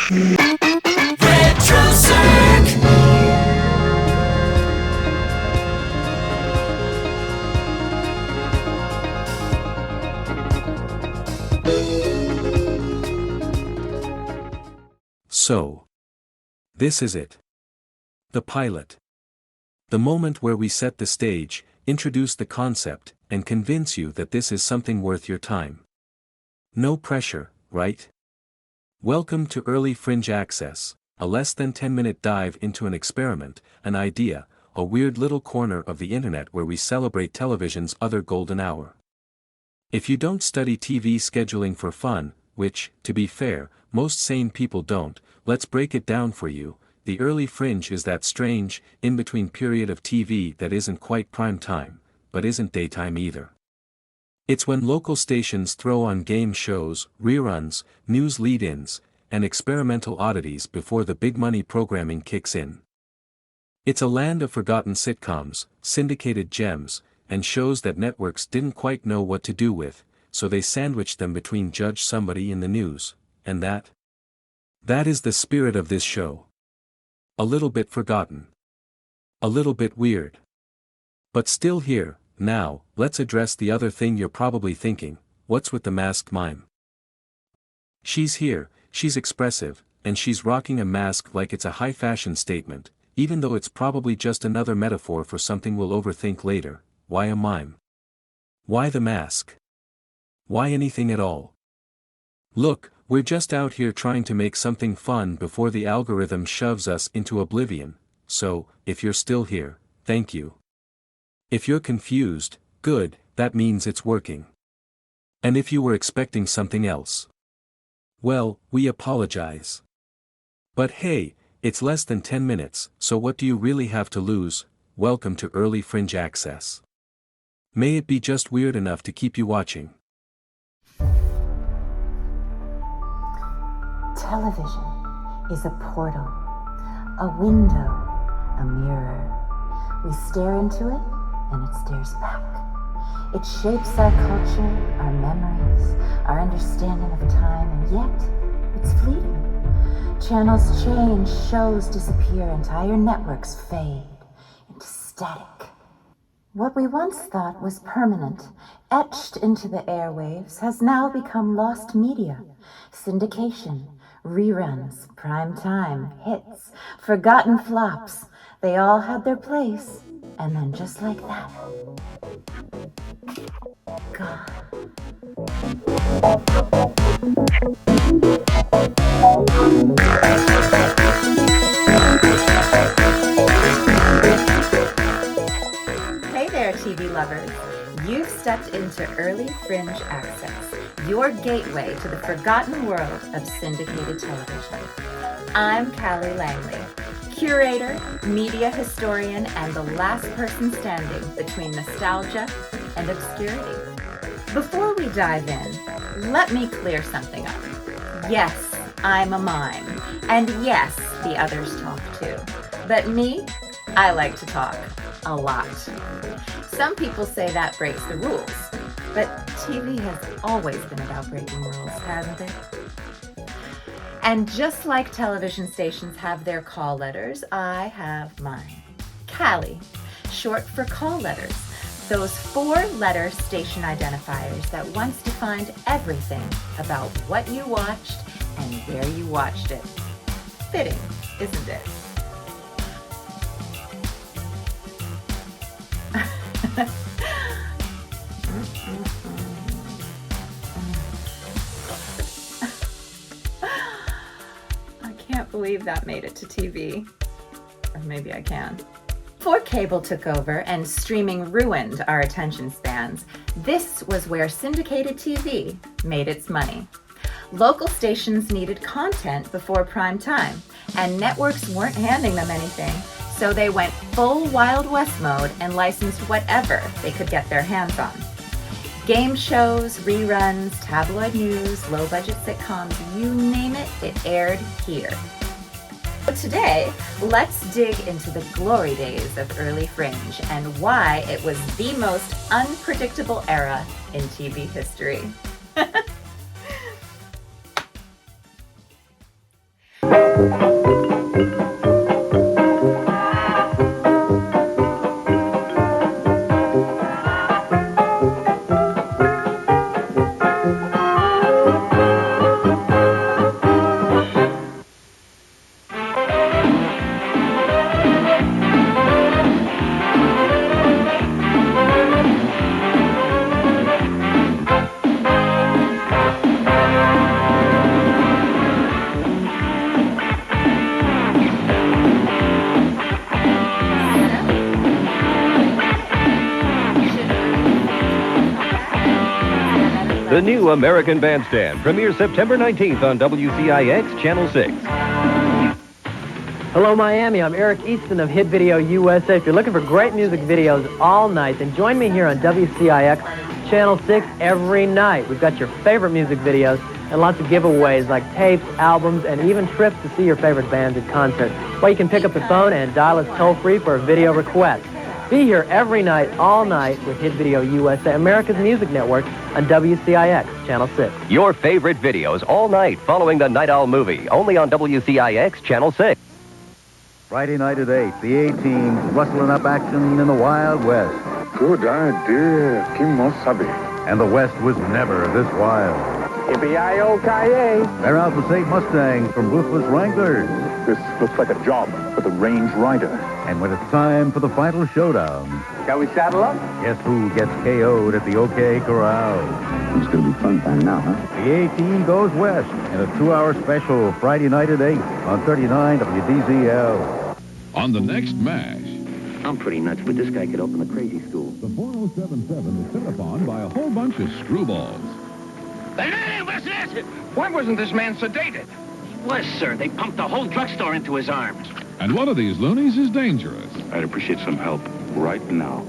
RETROcirq. So, this is it. The pilot. The moment where we set the stage, introduce the concept, and convince you that this is something worth your time. No pressure, right? Welcome to Early Fringe Access, a less than 10-minute dive into an experiment, an idea, a weird little corner of the internet where we celebrate television's other golden hour. If you don't study TV scheduling for fun, which, to be fair, most sane people don't, let's break it down for you. The early fringe is that strange, in-between period of TV that isn't quite prime time, but isn't daytime either. It's when local stations throw on game shows, reruns, news lead-ins, and experimental oddities before the big money programming kicks in. It's a land of forgotten sitcoms, syndicated gems, and shows that networks didn't quite know what to do with, so they sandwiched them between Judge Somebody in the News, and that. That is the spirit of this show. A little bit forgotten. A little bit weird. But still here. Now, let's address the other thing you're probably thinking, what's with the masked mime? She's here, she's expressive, and she's rocking a mask like it's a high-fashion statement, even though it's probably just another metaphor for something we'll overthink later. Why a mime? Why the mask? Why anything at all? Look, we're just out here trying to make something fun before the algorithm shoves us into oblivion, so, if you're still here, thank you. If you're confused, good, that means it's working. And if you were expecting something else, well, we apologize. But hey, it's less than 10 minutes, so what do you really have to lose? Welcome to Early Fringe Access. May it be just weird enough to keep you watching. Television is a portal, a window, a mirror. We stare into it, and it stares back. It shapes our culture, our memories, our understanding of time, and yet, it's fleeting. Channels change, shows disappear, entire networks fade into static. What we once thought was permanent, etched into the airwaves, has now become lost media. Syndication, reruns, primetime, hits, forgotten flops. They all had their place, and then just like that, gone. Hey there, TV lovers. You've stepped into Early Fringe Access, your gateway to the forgotten world of syndicated television. I'm Callie Langley, curator, media historian, and the last person standing between nostalgia and obscurity. Before we dive in, let me clear something up. Yes, I'm a mime, and yes, the others talk too. But me, I like to talk a lot. Some people say that breaks the rules, but TV has always been about breaking rules, hasn't it? And just like television stations have their call letters, I have mine. Callie, short for call letters. Those 4-letter station identifiers that once defined everything about what you watched and where you watched it. Fitting, isn't it? I can't believe that made it to TV. Or maybe I can. Before cable took over and streaming ruined our attention spans, this was where syndicated TV made its money. Local stations needed content before prime time, and networks weren't handing them anything, so they went full Wild West mode and licensed whatever they could get their hands on. Game shows, reruns, tabloid news, low-budget sitcoms, you name it, it aired here. So today, let's dig into the glory days of Early Fringe and why it was the most unpredictable era in TV history. The new American Bandstand premieres September 19th on WCIX Channel 6. Hello, Miami. I'm Eric Easton of Hit Video USA. If you're looking for great music videos all night, then join me here on WCIX Channel 6 every night. We've got your favorite music videos and lots of giveaways like tapes, albums, and even trips to see your favorite bands at concerts. Well, you can pick up the phone and dial us toll-free for a video request. Be here every night, all night, with Hit Video USA, America's music network, on WCIX Channel 6. Your favorite videos all night following the Night Owl movie, only on WCIX Channel 6. Friday night at 8, the A-Team's rustling up action in the Wild West. Good idea, Kimosabe. And the West was never this wild. Yippee-yi-yo-ki-yay. They're out to save Mustangs from ruthless Wranglers. This looks like a job for the Range Rider. And when it's time for the final showdown, Shall we saddle up? guess who gets KO'd at the OK Corral? It's gonna be fun time now, huh? The A-Team goes west in a 2-hour special Friday night at 8 on 39 WDZL. On the next MASH. I'm pretty nuts, but this guy could open a crazy school. The 4077 is set upon by a whole bunch of screwballs. Why wasn't this man sedated? He was, sir. They pumped the whole drugstore into his arms. And one of these loonies is dangerous. I'd appreciate some help right now.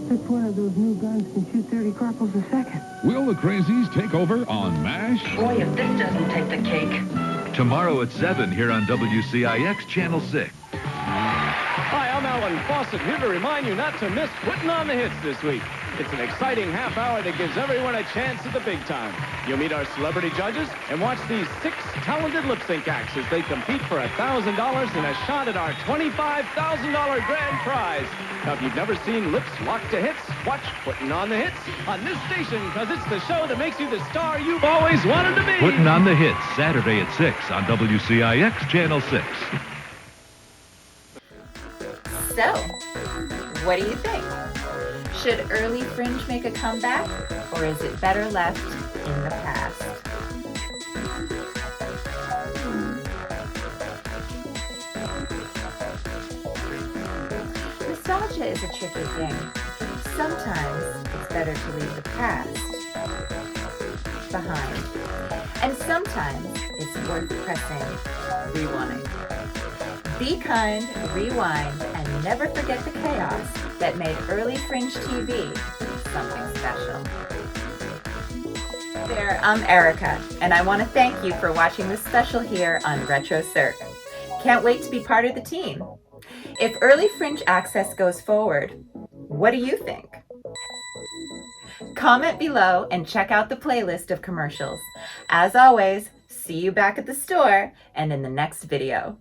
That's one of those new guns can shoot 30 corporals a second. Will the crazies take over on MASH? Boy, if this doesn't take the cake. Tomorrow at 7 here on WCIX Channel 6. Hi, I'm Alan Fawcett, here to remind you not to miss Putting on the Hits this week. It's an exciting half hour that gives everyone a chance at the big time. You'll meet our celebrity judges and watch these 6 talented lip sync acts as they compete for $1,000 and a shot at our $25,000 grand prize. Now, if you've never seen Lips Lock to Hits, watch Putting on the Hits on this station, because it's the show that makes you the star you've always wanted to be. Putting on the Hits, Saturday at 6 on WCIX Channel 6. So, what do you think? Should Early Fringe make a comeback, or is it better left in the past? Nostalgia is a tricky thing. Sometimes it's better to leave the past behind, and sometimes it's worth pressing rewind. Be kind, rewind, and never forget the chaos that made Early Fringe TV something special. There, I'm Erica, and I want to thank you for watching this special here on RETROcirq. Can't wait to be part of the team. If Early Fringe Access goes forward, what do you think? Comment below and check out the playlist of commercials. As always, see you back at the store and in the next video.